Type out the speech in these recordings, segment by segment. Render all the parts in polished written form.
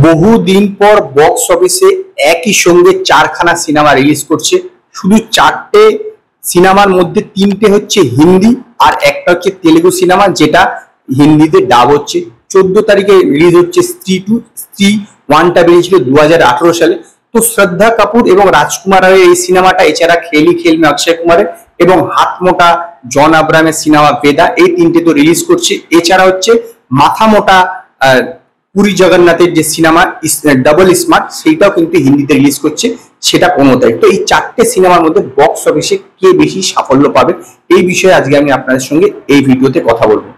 বহুদিন পর বক্স অফিসে একই সঙ্গে চারখানা সিনেমা রিলিজ করছে। শুধু চারটে সিনেমার মধ্যে তিনটে হচ্ছে হিন্দি আর একটা হচ্ছে তেলেগু সিনেমা, যেটা হিন্দিতে ডাব হচ্ছে। 14 তারিখে রিলিজ হচ্ছে স্ত্রী 2। স্ত্রী 1টা বেরিয়েছিল 2018 সালে। তো শ্রদ্ধা কাপুর এবং রাজকুমারের এই সিনেমাটা, এছাড়া খেলি খেলমে অক্ষয় কুমারের এবং হাত মোটা জন আব্রাহামের সিনেমা বেদা, এই তিনটে তো রিলিজ করছে। এছাড়া হচ্ছে মাথা মোটা পুরী জগন্নাথের যে সিনেমা ডাবল স্মার্ট, সেইটাও কিন্তু হিন্দিতে রিলিজ করছে, সেটা 15 তারিখ। তো এই চারটে সিনেমার মধ্যে বক্স অফিসে কে বেশি সাফল্য পাবে, এই বিষয়ে আজকে আমি আপনাদের সঙ্গে এই ভিডিওতে কথা বলবো।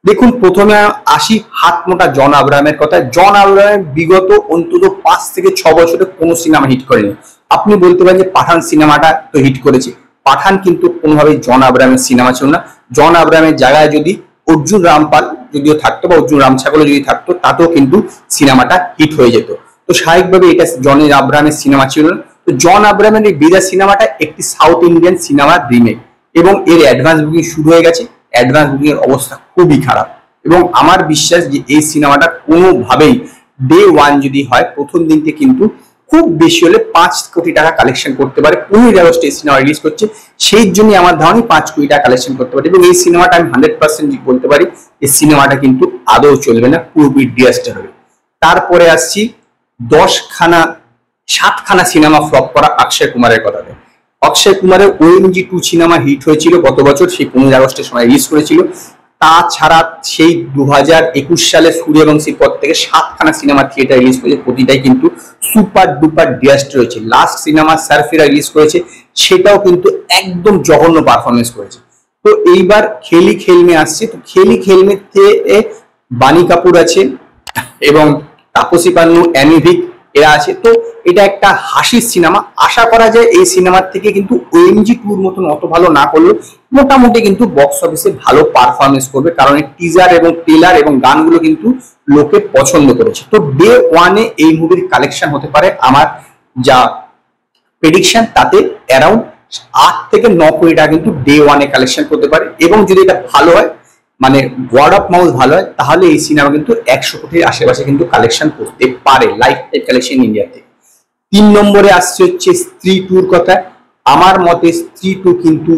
দেখুন, প্রথমে আসি হাত মোটা জন আব্রাহামের কথা। জন আব্রাহাম বিগত অন্তত 5 থেকে 6 বছরে কোনো সিনেমা হিট করেনি। আপনি বলতে পারেন যে পাঠান সিনেমাটা তো হিট করেছে, পাঠান কিন্তু কোনোভাবেই জন আব্রাহামের সিনেমা ছিল না। জন আব্রাহামের জায়গায় যদি অর্জুন রামপাল যদিও থাকতো বা অর্জুন রামছাগলও যদি থাকতো, তাতেও কিন্তু সিনেমাটা হিট হয়ে যেত। তো স্বাভাবিকভাবে এটা জন আব্রাহামের সিনেমা ছিল না। তো জন আব্রাহামের এই বেদা সিনেমাটা একটি সাউথ ইন্ডিয়ান সিনেমার রিমেক এবং এর অ্যাডভান্স বুকিং শুরু হয়ে গেছে। অ্যাডভান্স বুকিং এর অবস্থা খুবই খারাপ এবং আমার বিশ্বাস যে এই সিনেমাটা কোনোভাবেই ডে 1 যদি হয়, প্রথম দিনকে কিন্তু খুব বেশি হলে 5 কোটি টাকা কালেকশন করতে পারে। 15 আগস্ট এই সিনেমা রিলিজ করছে, সেই জন্য আমার ধারণা 5 কোটি টাকা কালেকশন করতে পারে। এবং এই সিনেমাটা আমি 100% বলতে পারি এই সিনেমাটা কিন্তু আদৌ চলবে না, পুরোপুরি ডিজাস্টার হবে। তারপরে আসছি 7খানা সিনেমা ফ্লপ করা অক্ষয় কুমারের কথাতে। অক্ষয় কুমারের OMG 2 সিনেমা হিট হয়েছিল গত বছর, সেই 15 আগস্টের সময় রিলিজ করেছিল। তাছাড়া সেই 2021 সালে সূর্যবংশীর পর থেকে 7খানা সিনেমা থিয়েটার রিলিজ করেছে, প্রতিটাই কিন্তু সুপার ডুপার ডিজাস্টার হয়েছে। লাস্ট সিনেমা সারফিরা রিলিজ করেছে, সেটাও কিন্তু একদম জঘন্য পারফরমেন্স করেছে। তো এইবার খেলি খেলমে আসছে। তো খেলি খেলমেতে বানি কাপুর আছে এবং তাপসী পান্নু, অ্যামি ভিক এরা আছে। তো এটা একটা হাসির সিনেমা। আশা করা যায় এই সিনেমার থেকে কিন্তু OMG 2 এর মতন অত ভালো না করলেও মোটামুটি কিন্তু বক্স অফিসে ভালো পারফরমেন্স করবে, কারণ এই টিজার এবং ট্রেলার এবং গানগুলো কিন্তু লোকে পছন্দ করেছে। তো ডে 1 এ এই মুভির কালেকশন হতে পারে, আমার যা প্রেডিকশন তাতে অ্যারাউন্ড 8 থেকে 9 কোটি টাকা কিন্তু ডে 1 এ কালেকশন করতে পারে। এবং যদি এটা ভালো হয়, মানে ওয়ার্ড অফ মাউথ ভালো হয়, তাহলে এই সিনেমা কিন্তু 100 কোটির আশেপাশে কিন্তু কালেকশন করতে পারে লাইফ টাইম কালেকশন ইন্ডিয়াতে। 3 নম্বরে আসছে হচ্ছে স্ত্রী 2 কথা। আমার মতে স্ত্রী 2 কিন্তু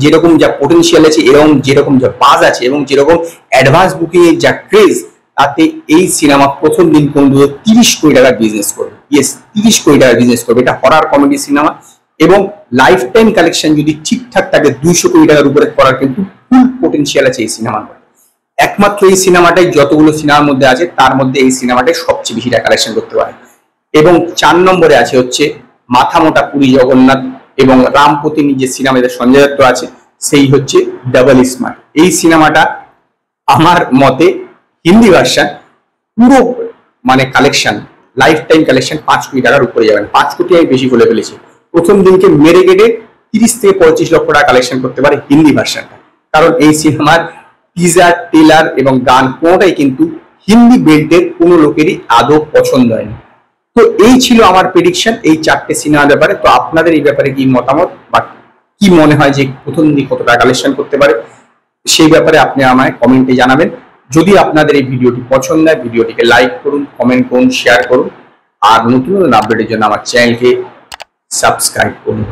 যেরকম যা পোটেনশিয়াল আছে, এরকম যেরকম যা বাজ আছে এবং যেরকম অ্যাডভান্স বুকিং এর যা ক্রেজ, তাতে এই সিনেমা প্রথম দিন কিন্তু 30 কোটি টাকা বিজনেস করবে। ইয়েস, 30 কোটি টাকা বিজনেস করবে। এটা হরার কমেডি সিনেমা এবং লাইফ টাইম কালেকশন যদি ঠিকঠাক থাকে 200 কোটি টাকার উপরে করার কিন্তু ফুল পোটেনশিয়াল আছে এই সিনেমার মধ্যে। একমাত্র এই সিনেমাটাই যতগুলো সিনেমার মধ্যে আছে তার মধ্যে এই সিনেমাটাই সবচেয়ে বেশি টাকা কালেকশন করতে পারে। এবং 4 নম্বরে আছে হচ্ছে মাথা মোটা পুরী জগন্নাথ এবং রামপতিনী যে সিনেমাতে সঞ্জয় দত্ত আছে, সেই হচ্ছে ডাবল স্মার্ট। এই সিনেমাটা আমার মতে হিন্দি ভার্সন পুরো মানে কালেকশন লাইফ টাইম কালেকশন 5 কোটি টাকার উপরে যাবেন। 5 কোটি আমি বেশি বলে ফেলেছি। প্রথম দিনকে মেরে কেটে 30 থেকে 25 লক্ষ টাকা কালেকশন করতে পারে হিন্দি ভার্সনটা, কারণ এই সিনেমার টিজার ট্রেলার এবং গান কোনোটাই কিন্তু হিন্দি বেল্টের কোনো লোকেরই আদৌ পছন্দ হয়নি। তো এই ছিল আমার প্রেডিকশন এই 4টে সিনেমার ব্যাপারে। তো আপনাদের এই ব্যাপারে কি মতামত বা কি মনে হয় যে প্রথম দিন কত টাকা কালেকশন করতে পারে, সেই ব্যাপারে আপনি আমায় কমেন্টে জানাবেন। যদি আপনাদের এই ভিডিওটি পছন্দ হয়, ভিডিওটিকে লাইক করুন, কমেন্ট করুন, শেয়ার করুন আর নতুন নতুন আপডেটের জন্য আমার চ্যানেলকে সাবস্ক্রাইব করুন।